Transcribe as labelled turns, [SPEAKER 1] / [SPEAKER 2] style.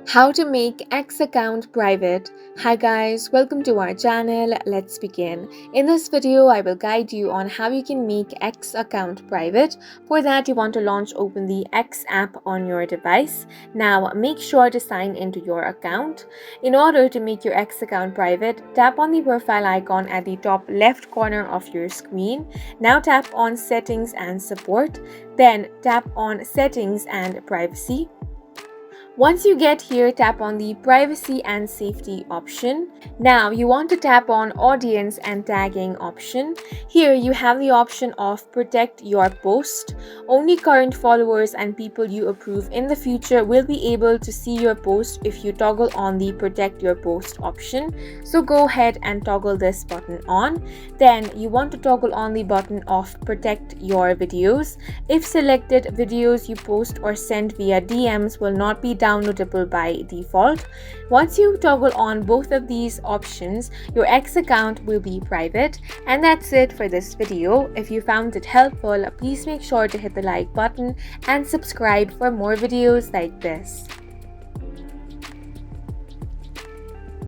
[SPEAKER 1] How to make X account private. Hi guys, welcome to our channel. Let's begin. In this video, I will guide you on how you can make X account private. For that, you want to open the X app on your device. Now, make sure to sign into your account. In order to make your X account private, tap on the profile icon at the top left corner of your screen. Now tap on Settings and Support. Then tap on Settings and Privacy. Once you get here, tap on the Privacy and Safety option. Now you want to tap on Audience and Tagging option. Here you have the option of Protect Your Post. Only current followers and people you approve in the future will be able to see your post if you toggle on the Protect Your Post option. So go ahead and toggle this button on. Then you want to toggle on the button of Protect Your Videos. If selected, videos you post or send via DMs will not be downloadable by default. Once you toggle on both of these options, your X account will be private. And that's it for this video. If you found it helpful, please make sure to hit the like button and subscribe for more videos like this.